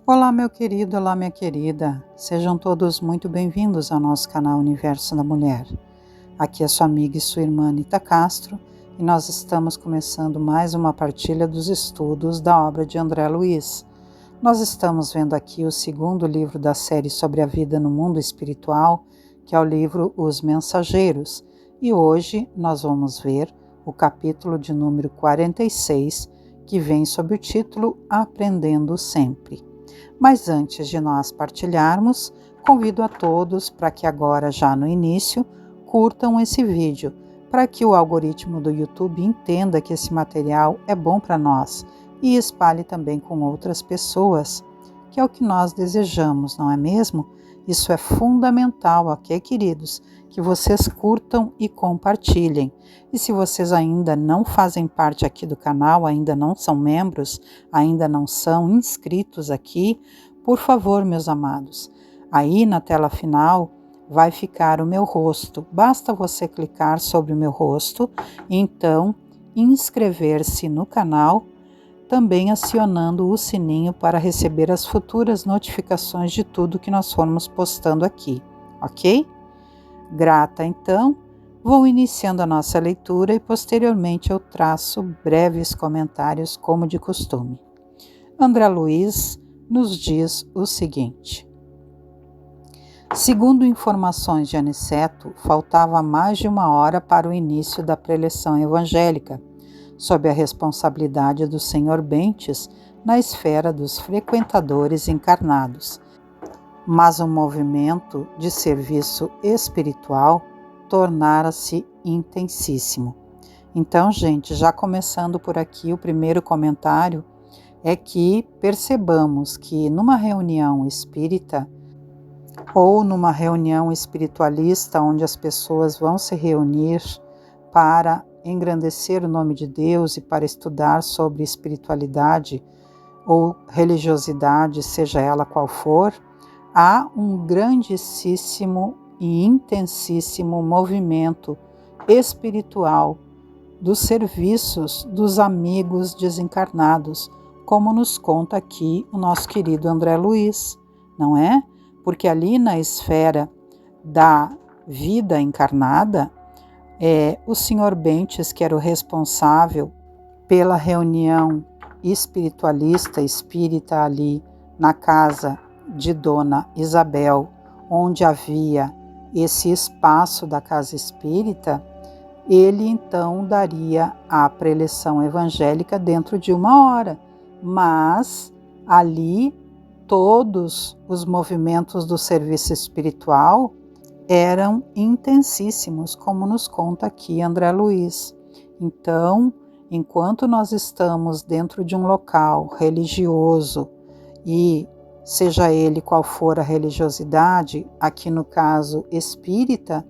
Olá, meu querido, olá, minha querida. Sejam todos muito bem-vindos ao nosso canal Universo da Mulher. Aqui é sua amiga e sua irmã Anita Castro e nós estamos começando mais uma partilha dos estudos da obra de André Luiz. Nós estamos vendo aqui o segundo livro da série sobre a vida no mundo espiritual, que é o livro Os Mensageiros, e hoje nós vamos ver o capítulo de número 46, que vem sob o título Aprendendo Sempre. Mas antes de nós partilharmos, convido a todos para que agora, já no início, curtam esse vídeo, para que o algoritmo do YouTube entenda que esse material é bom para nós e espalhe também com outras pessoas, que é o que nós desejamos, não é mesmo? Isso é fundamental, ok, queridos? Que vocês curtam e compartilhem. E se vocês ainda não fazem parte aqui do canal, ainda não são membros, ainda não são inscritos aqui, por favor, meus amados, aí na tela final vai ficar o meu rosto. Basta você clicar sobre o meu rosto e então inscrever-se no canal, também acionando o sininho para receber as futuras notificações de tudo que nós formos postando aqui, ok? Grata, então, vou iniciando a nossa leitura e posteriormente eu traço breves comentários como de costume. André Luiz nos diz o seguinte: segundo informações de Aniceto, faltava mais de uma hora para o início da preleção evangélica, sob a responsabilidade do Sr. Bentes na esfera dos frequentadores encarnados. Mas o movimento de serviço espiritual tornara-se intensíssimo. Então, gente, já começando por aqui, o primeiro comentário é que percebamos que numa reunião espírita ou numa reunião espiritualista, onde as pessoas vão se reunir para engrandecer o nome de Deus e para estudar sobre espiritualidade ou religiosidade, seja ela qual for, há um grandíssimo e intensíssimo movimento espiritual dos serviços dos amigos desencarnados, como nos conta aqui o nosso querido André Luiz, não é? Porque ali na esfera da vida encarnada, o Sr. Bentes, que era o responsável pela reunião espiritualista, espírita ali na casa de Dona Isabel, onde havia esse espaço da casa espírita, ele então daria a preleção evangélica dentro de uma hora, mas ali todos os movimentos do serviço espiritual eram intensíssimos, como nos conta aqui André Luiz. Então, enquanto nós estamos dentro de um local religioso e seja ele qual for a religiosidade, aqui no caso espírita,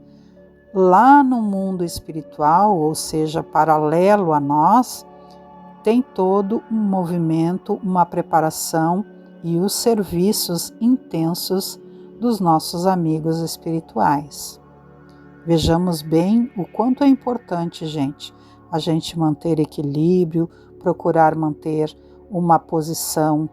lá no mundo espiritual, ou seja, paralelo a nós, tem todo um movimento, uma preparação e os serviços intensos dos nossos amigos espirituais. Vejamos bem o quanto é importante, gente, a gente manter equilíbrio, procurar manter uma posição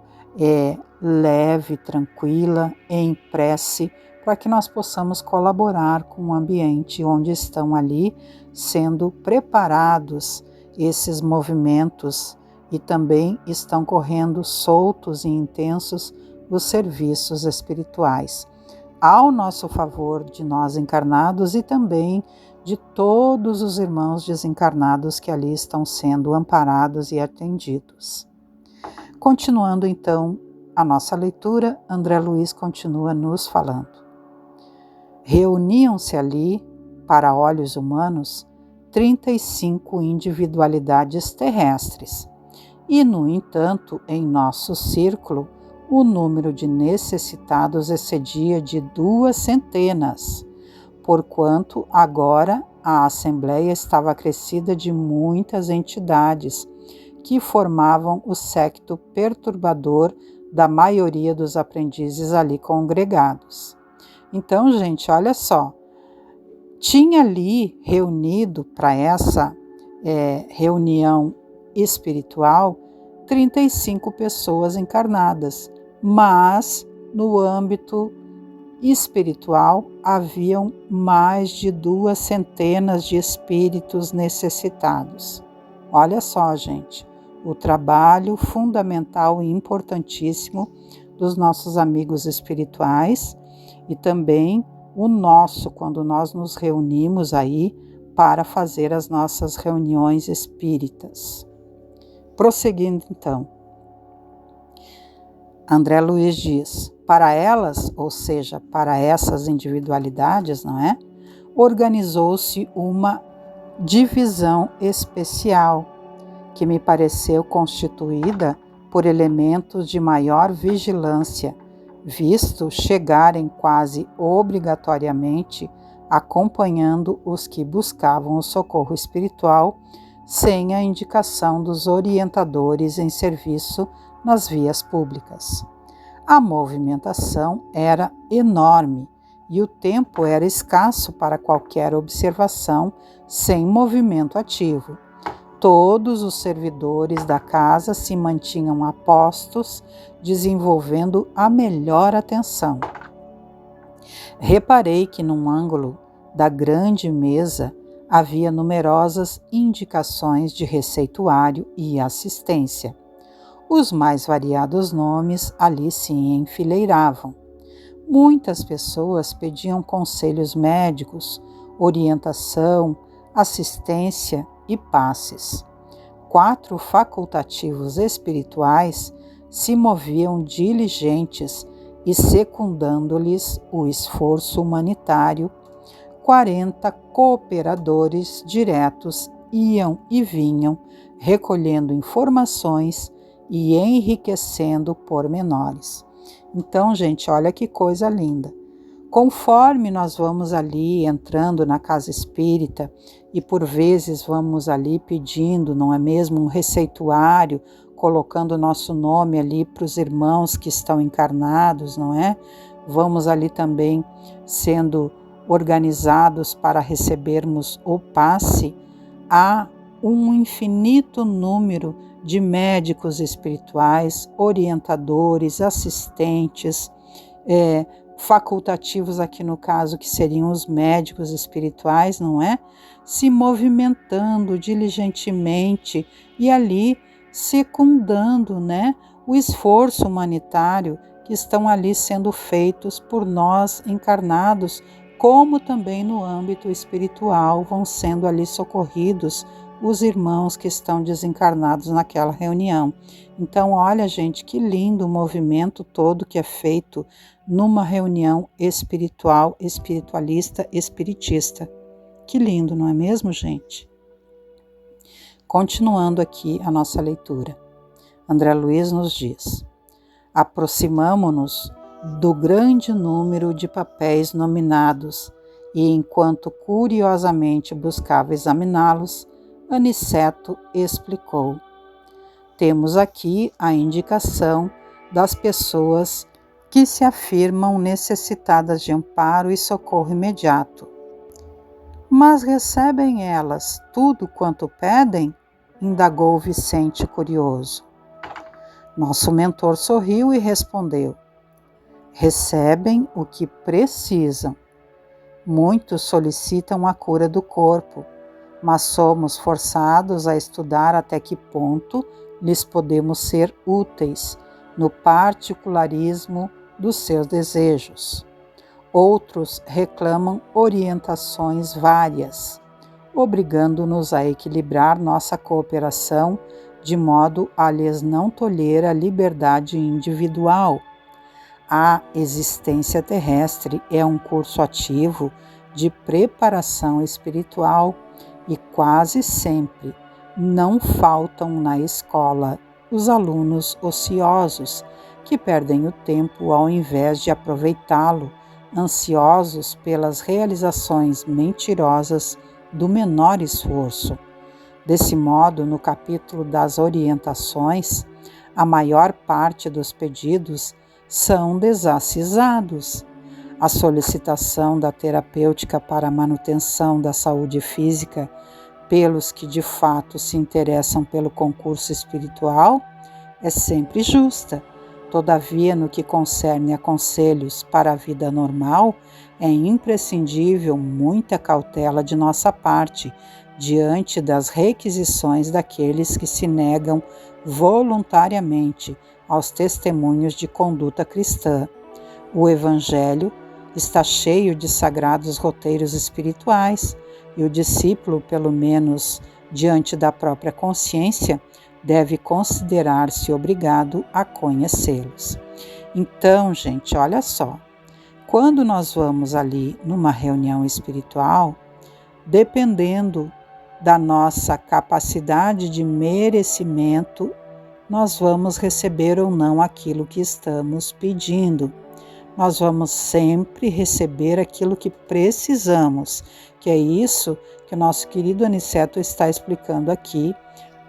leve, tranquila, em prece, para que nós possamos colaborar com o ambiente onde estão ali sendo preparados esses movimentos e também estão correndo soltos e intensos os serviços espirituais, ao nosso favor de nós encarnados e também de todos os irmãos desencarnados que ali estão sendo amparados e atendidos. Continuando então a nossa leitura, André Luiz continua nos falando. Reuniam-se ali, para olhos humanos, 35 individualidades terrestres, e, no entanto, em nosso círculo, o número de necessitados excedia de 200, porquanto agora a Assembleia estava acrescida de muitas entidades que formavam o séquito perturbador da maioria dos aprendizes ali congregados. Então, gente, olha só, tinha ali reunido para essa reunião espiritual 35 pessoas encarnadas, mas no âmbito espiritual haviam mais de 200 de espíritos necessitados. Olha só, gente, o trabalho fundamental e importantíssimo dos nossos amigos espirituais e também o nosso, quando nós nos reunimos aí para fazer as nossas reuniões espíritas. Prosseguindo então, André Luiz diz, para elas, ou seja, para essas individualidades, não é? Organizou-se uma divisão especial, que me pareceu constituída por elementos de maior vigilância, visto chegarem quase obrigatoriamente acompanhando os que buscavam o socorro espiritual sem a indicação dos orientadores em serviço nas vias públicas. A movimentação era enorme e o tempo era escasso para qualquer observação sem movimento ativo. Todos os servidores da casa se mantinham a postos, desenvolvendo a melhor atenção. Reparei que num ângulo da grande mesa havia numerosas indicações de receituário e assistência. Os mais variados nomes ali se enfileiravam. Muitas pessoas pediam conselhos médicos, orientação, assistência e passes. 4 facultativos espirituais se moviam diligentes e secundando-lhes o esforço humanitário. 40 cooperadores diretos iam e vinham, recolhendo informações e enriquecendo pormenores. Então, gente, olha que coisa linda. Conforme nós vamos ali entrando na casa espírita e por vezes vamos ali pedindo, não é mesmo, um receituário, colocando o nosso nome ali para os irmãos que estão encarnados, não é? Vamos ali também sendo organizados para recebermos o passe. Há um infinito número de médicos espirituais, orientadores, assistentes, facultativos aqui no caso, que seriam os médicos espirituais, não é? Se movimentando diligentemente e ali secundando, né, o esforço humanitário que estão ali sendo feitos por nós encarnados, como também no âmbito espiritual vão sendo ali socorridos os irmãos que estão desencarnados naquela reunião. Então, olha, gente, que lindo o movimento todo que é feito numa reunião espiritual, espiritualista, espiritista. Que lindo, não é mesmo, gente? Continuando aqui a nossa leitura. André Luiz nos diz: aproximamo-nos do grande número de papéis nominados e, enquanto curiosamente buscava examiná-los, Aniceto explicou: temos aqui a indicação das pessoas que se afirmam necessitadas de amparo e socorro imediato. Mas recebem elas tudo quanto pedem? Indagou Vicente curioso. Nosso mentor sorriu e respondeu: recebem o que precisam. Muitos solicitam a cura do corpo, mas somos forçados a estudar até que ponto lhes podemos ser úteis no particularismo dos seus desejos. Outros reclamam orientações várias, obrigando-nos a equilibrar nossa cooperação de modo a lhes não tolher a liberdade individual. A existência terrestre é um curso ativo de preparação espiritual e quase sempre não faltam na escola os alunos ociosos que perdem o tempo ao invés de aproveitá-lo, ansiosos pelas realizações mentirosas do menor esforço. Desse modo, no capítulo das orientações, a maior parte dos pedidos são desacisados. A solicitação da terapêutica para a manutenção da saúde física pelos que de fato se interessam pelo concurso espiritual é sempre justa. Todavia, no que concerne a conselhos para a vida normal, é imprescindível muita cautela de nossa parte, diante das requisições daqueles que se negam voluntariamente aos testemunhos de conduta cristã. O Evangelho está cheio de sagrados roteiros espirituais e o discípulo, pelo menos diante da própria consciência, deve considerar-se obrigado a conhecê-los. Então, gente, olha só, quando nós vamos ali numa reunião espiritual, dependendo da nossa capacidade de merecimento, nós vamos receber ou não aquilo que estamos pedindo. Nós vamos sempre receber aquilo que precisamos, que é isso que o nosso querido Aniceto está explicando aqui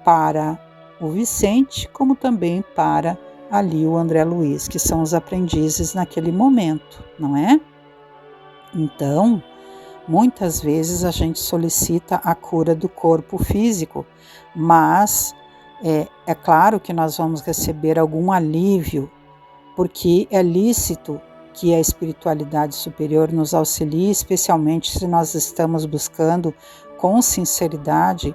para o Vicente, como também para ali o André Luiz, que são os aprendizes naquele momento, não é? Então, muitas vezes a gente solicita a cura do corpo físico, mas é claro que nós vamos receber algum alívio, porque é lícito que a espiritualidade superior nos auxilie, especialmente se nós estamos buscando com sinceridade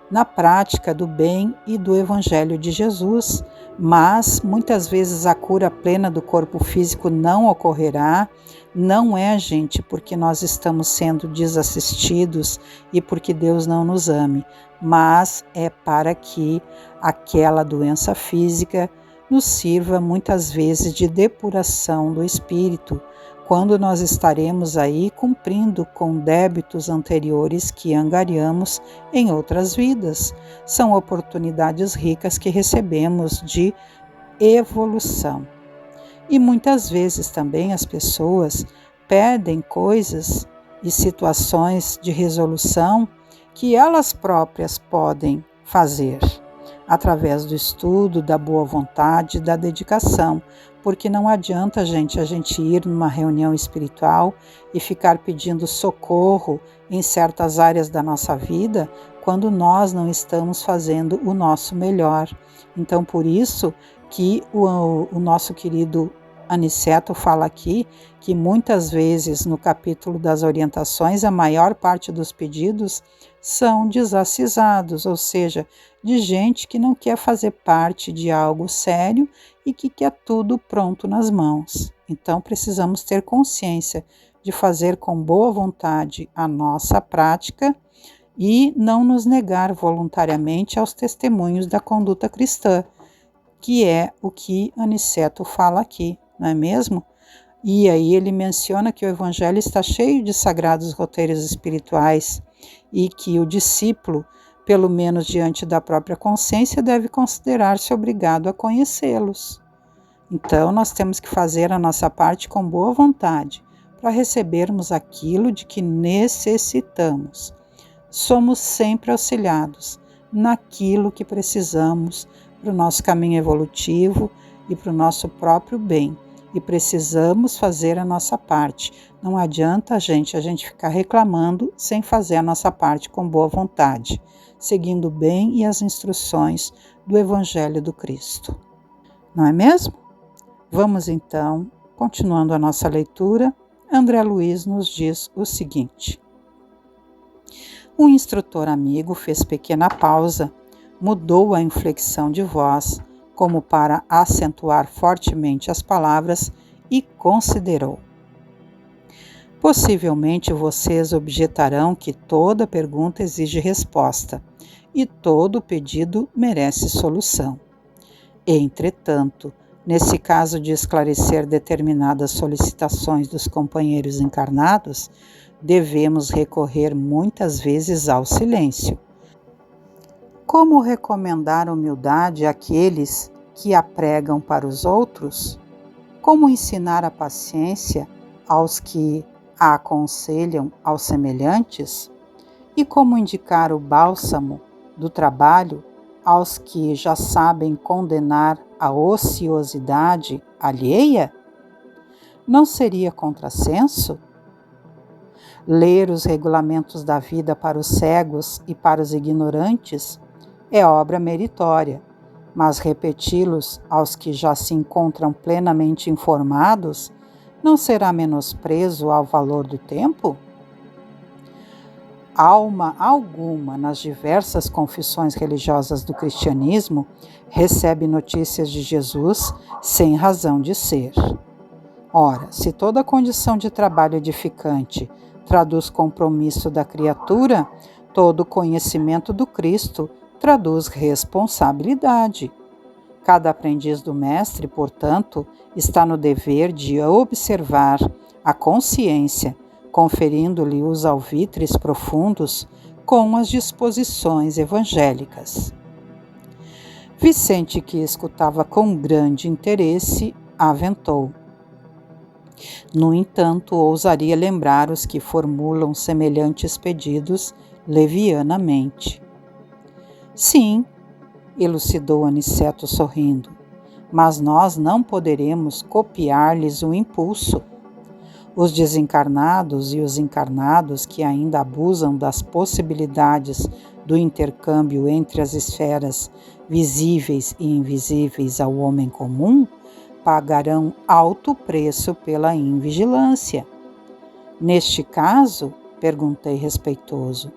na prática do bem e do Evangelho de Jesus, mas muitas vezes a cura plena do corpo físico não ocorrerá. Não é, gente, porque nós estamos sendo desassistidos e porque Deus não nos ame, mas é para que aquela doença física nos sirva muitas vezes de depuração do espírito, quando nós estaremos aí cumprindo com débitos anteriores que angariamos em outras vidas. São oportunidades ricas que recebemos de evolução. E muitas vezes também as pessoas pedem coisas e situações de resolução que elas próprias podem fazer, através do estudo, da boa vontade, da dedicação, porque não adianta, gente, a gente ir numa reunião espiritual e ficar pedindo socorro em certas áreas da nossa vida, quando nós não estamos fazendo o nosso melhor. Então, por isso que o nosso querido Aniceto fala aqui que muitas vezes no capítulo das orientações a maior parte dos pedidos são desacisados, ou seja, de gente que não quer fazer parte de algo sério e que quer tudo pronto nas mãos. Então precisamos ter consciência de fazer com boa vontade a nossa prática e não nos negar voluntariamente aos testemunhos da conduta cristã, que é o que Aniceto fala aqui, não é mesmo? E aí ele menciona que o Evangelho está cheio de sagrados roteiros espirituais e que o discípulo, pelo menos diante da própria consciência, deve considerar-se obrigado a conhecê-los. Então, nós temos que fazer a nossa parte com boa vontade, para recebermos aquilo de que necessitamos. Somos sempre auxiliados naquilo que precisamos para o nosso caminho evolutivo e para o nosso próprio bem. E precisamos fazer a nossa parte. Não adianta a gente ficar reclamando sem fazer a nossa parte com boa vontade, seguindo bem e as instruções do Evangelho do Cristo. Não é mesmo? Vamos então, continuando a nossa leitura, André Luiz nos diz o seguinte: o instrutor amigo fez pequena pausa, mudou a inflexão de voz, como para acentuar fortemente as palavras, e considerou. Possivelmente vocês objetarão que toda pergunta exige resposta e todo pedido merece solução. Entretanto, nesse caso de esclarecer determinadas solicitações dos companheiros encarnados, devemos recorrer muitas vezes ao silêncio. Como recomendar humildade àqueles que a pregam para os outros? Como ensinar a paciência aos que a aconselham aos semelhantes? E como indicar o bálsamo do trabalho aos que já sabem condenar a ociosidade alheia? Não seria contrassenso? Ler os regulamentos da vida para os cegos e para os ignorantes é obra meritória, mas repeti-los aos que já se encontram plenamente informados não será menosprezo ao valor do tempo? Alma alguma nas diversas confissões religiosas do cristianismo recebe notícias de Jesus sem razão de ser. Ora, se toda condição de trabalho edificante traduz compromisso da criatura, todo conhecimento do Cristo traduz responsabilidade. Cada aprendiz do Mestre, portanto, está no dever de observar a consciência, conferindo-lhe os alvitres profundos com as disposições evangélicas. Vicente, que escutava com grande interesse, aventou. No entanto, ousaria lembrar os que formulam semelhantes pedidos levianamente. Sim, elucidou Aniceto sorrindo, mas nós não poderemos copiar-lhes o impulso. Os desencarnados e os encarnados que ainda abusam das possibilidades do intercâmbio entre as esferas visíveis e invisíveis ao homem comum pagarão alto preço pela invigilância. Neste caso, perguntei respeitoso,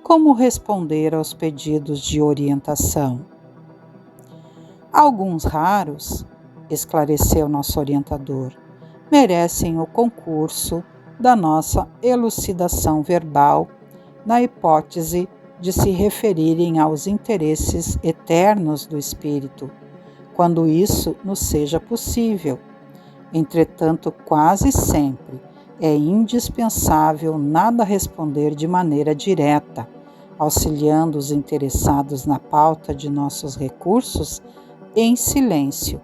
como responder aos pedidos de orientação? Alguns raros, esclareceu nosso orientador, merecem o concurso da nossa elucidação verbal na hipótese de se referirem aos interesses eternos do espírito, quando isso nos seja possível. Entretanto, quase sempre é indispensável nada responder de maneira direta, auxiliando os interessados na pauta de nossos recursos em silêncio,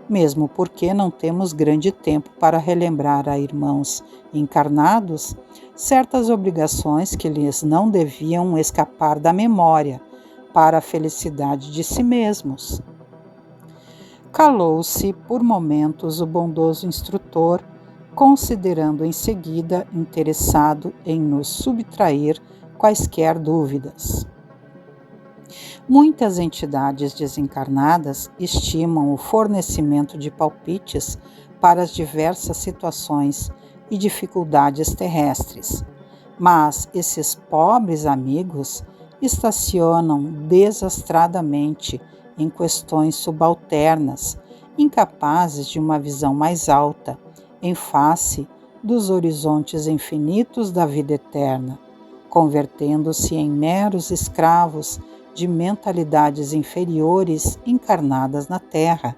mesmo porque não temos grande tempo para relembrar a irmãos encarnados certas obrigações que lhes não deviam escapar da memória para a felicidade de si mesmos. Calou-se por momentos o bondoso instrutor, considerando em seguida interessado em nos subtrair quaisquer dúvidas. Muitas entidades desencarnadas estimam o fornecimento de palpites para as diversas situações e dificuldades terrestres, mas esses pobres amigos estacionam desastradamente em questões subalternas, incapazes de uma visão mais alta, em face dos horizontes infinitos da vida eterna, convertendo-se em meros escravos de mentalidades inferiores encarnadas na Terra.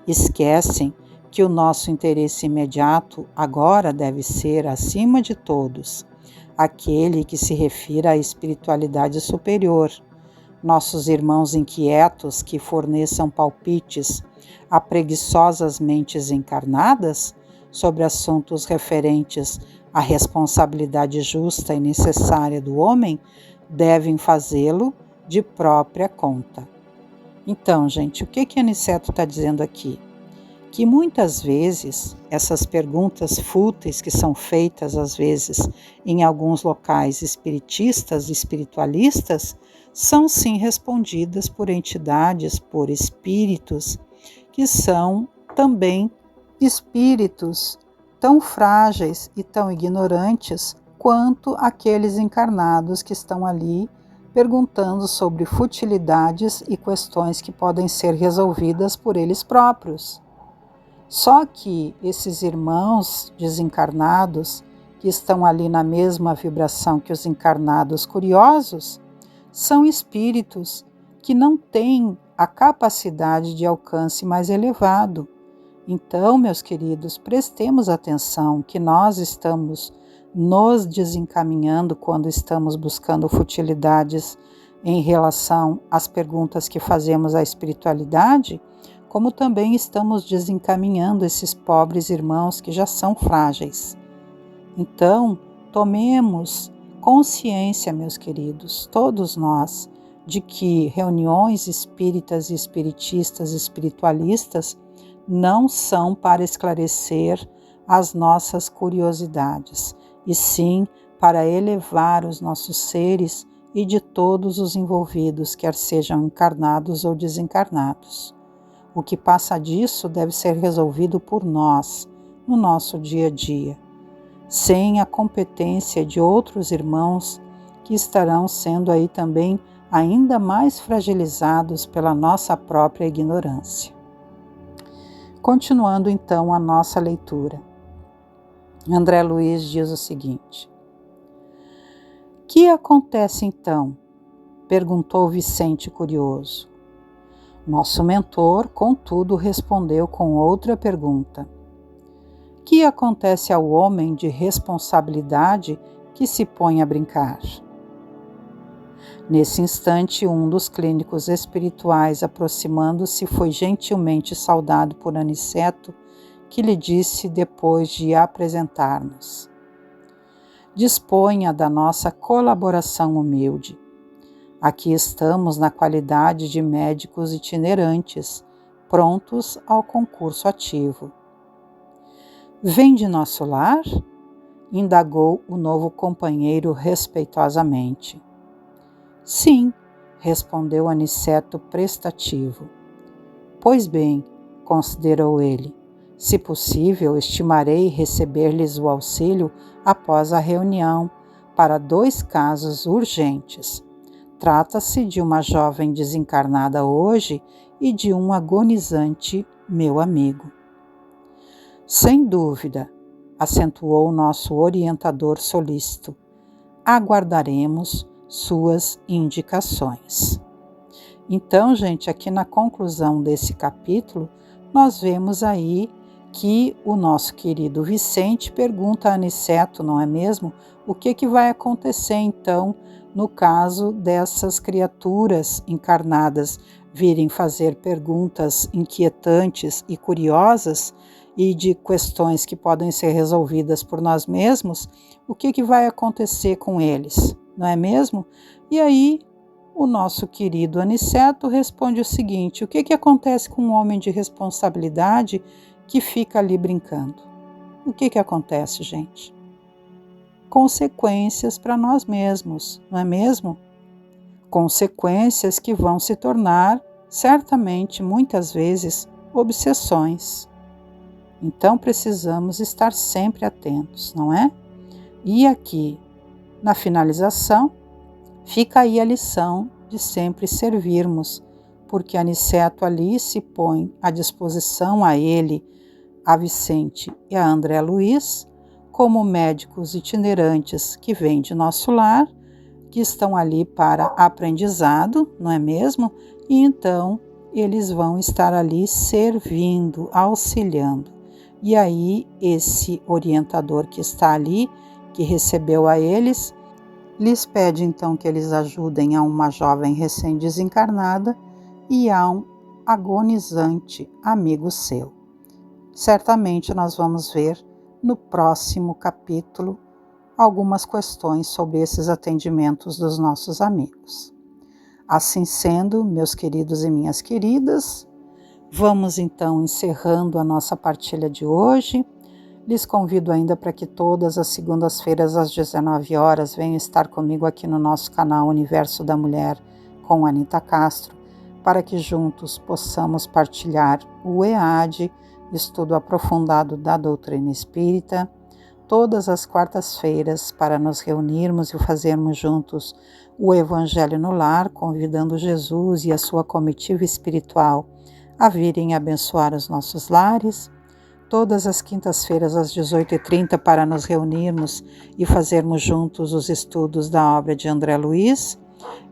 Esquecem que o nosso interesse imediato agora deve ser, acima de todos, aquele que se refira à espiritualidade superior. Nossos irmãos inquietos que forneçam palpites a preguiçosas mentes encarnadas sobre assuntos referentes à responsabilidade justa e necessária do homem devem fazê-lo de própria conta. Então, gente, o que Aniceto está dizendo aqui? Que muitas vezes essas perguntas fúteis que são feitas às vezes em alguns locais espiritistas e espiritualistas são sim respondidas por entidades, por espíritos, que são também espíritos tão frágeis e tão ignorantes quanto aqueles encarnados que estão ali perguntando sobre futilidades e questões que podem ser resolvidas por eles próprios. Só que esses irmãos desencarnados, que estão ali na mesma vibração que os encarnados curiosos, são espíritos que não têm a capacidade de alcance mais elevado. Então, meus queridos, prestemos atenção que nós estamos nos desencaminhando quando estamos buscando futilidades em relação às perguntas que fazemos à espiritualidade, como também estamos desencaminhando esses pobres irmãos que já são frágeis. Então, tomemos consciência, meus queridos, todos nós, de que reuniões espíritas e espiritistas e espiritualistas não são para esclarecer as nossas curiosidades, e sim para elevar os nossos seres e de todos os envolvidos, quer sejam encarnados ou desencarnados. O que passa disso deve ser resolvido por nós, no nosso dia a dia, sem a competência de outros irmãos que estarão sendo aí também ainda mais fragilizados pela nossa própria ignorância. Continuando então a nossa leitura. André Luiz diz o seguinte: que acontece então? Perguntou Vicente curioso. Nosso mentor, contudo, respondeu com outra pergunta. Que acontece ao homem de responsabilidade que se põe a brincar? Nesse instante, um dos clínicos espirituais, aproximando-se, foi gentilmente saudado por Aniceto, que lhe disse depois de apresentar-nos: disponha da nossa colaboração humilde. Aqui estamos na qualidade de médicos itinerantes, prontos ao concurso ativo. Vem de nosso lar? Indagou o novo companheiro respeitosamente. Sim, respondeu Aniceto prestativo. Pois bem, considerou ele, se possível, estimarei receber-lhes o auxílio após a reunião para 2 casos urgentes. Trata-se de uma jovem desencarnada hoje e de um agonizante meu amigo. Sem dúvida, acentuou nosso orientador solícito. Aguardaremos suas indicações. Então, gente, aqui na conclusão desse capítulo, nós vemos aí que o nosso querido Vicente pergunta a Aniceto, não é mesmo? O que vai acontecer então no caso dessas criaturas encarnadas virem fazer perguntas inquietantes e curiosas e de questões que podem ser resolvidas por nós mesmos, o que vai acontecer com eles, não é mesmo? E aí o nosso querido Aniceto responde o seguinte: o que acontece com um homem de responsabilidade que fica ali brincando? O que acontece, gente? Consequências para nós mesmos, não é mesmo? Consequências que vão se tornar, certamente, muitas vezes, obsessões. Então precisamos estar sempre atentos, não é? E aqui, na finalização, fica aí a lição de sempre servirmos, porque Aniceto ali se põe à disposição a ele, a Vicente e a André Luiz, como médicos itinerantes que vêm de nosso lar, que estão ali para aprendizado, não é mesmo? E então eles vão estar ali servindo, auxiliando. E aí esse orientador que está ali, que recebeu a eles, lhes pede então que eles ajudem a uma jovem recém-desencarnada e a um agonizante amigo seu. Certamente nós vamos ver no próximo capítulo algumas questões sobre esses atendimentos dos nossos amigos. Assim sendo, meus queridos e minhas queridas, vamos então encerrando a nossa partilha de hoje. Lhes convido ainda para que todas as segundas-feiras às 19 horas venham estar comigo aqui no nosso canal Universo da Mulher com Anita Castro, para que juntos possamos partilhar o EAD, estudo aprofundado da doutrina espírita, todas as quartas-feiras para nos reunirmos e fazermos juntos o Evangelho no Lar, convidando Jesus e a sua comitiva espiritual a virem abençoar os nossos lares, todas as quintas-feiras às 18h30 para nos reunirmos e fazermos juntos os estudos da obra de André Luiz,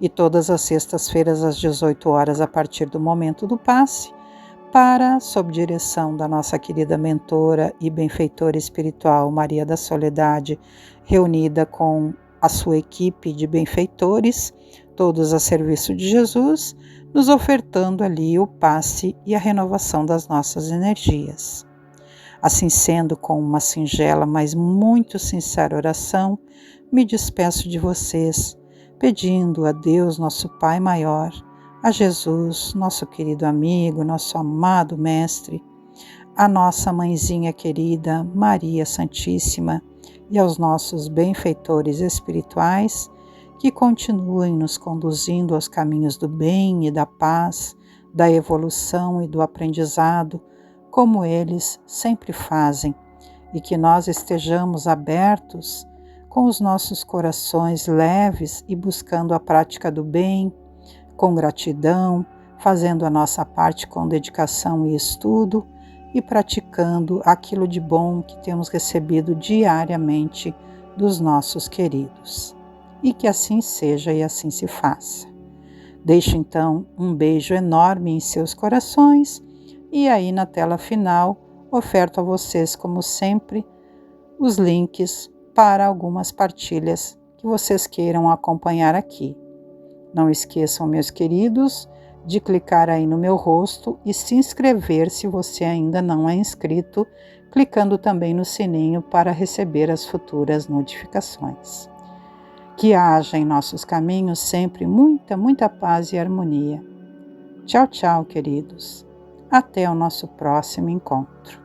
e todas as sextas-feiras às 18 horas a partir do momento do passe, para, sob direção da nossa querida mentora e benfeitora espiritual Maria da Soledade, reunida com a sua equipe de benfeitores, todos a serviço de Jesus, nos ofertando ali o passe e a renovação das nossas energias. Assim sendo, com uma singela, mas muito sincera oração, me despeço de vocês, pedindo a Deus, nosso Pai maior, a Jesus, nosso querido amigo, nosso amado Mestre, a nossa mãezinha querida, Maria Santíssima, e aos nossos benfeitores espirituais, que continuem nos conduzindo aos caminhos do bem e da paz, da evolução e do aprendizado, como eles sempre fazem, e que nós estejamos abertos, com os nossos corações leves e buscando a prática do bem, com gratidão, fazendo a nossa parte com dedicação e estudo e praticando aquilo de bom que temos recebido diariamente dos nossos queridos. E que assim seja e assim se faça. Deixo então um beijo enorme em seus corações e aí na tela final oferto a vocês, como sempre, os links para algumas partilhas que vocês queiram acompanhar aqui. Não esqueçam, meus queridos, de clicar aí no meu rosto e se inscrever se você ainda não é inscrito, clicando também no sininho para receber as futuras notificações. Que haja em nossos caminhos sempre muita, muita paz e harmonia. Tchau, tchau, queridos. Até o nosso próximo encontro.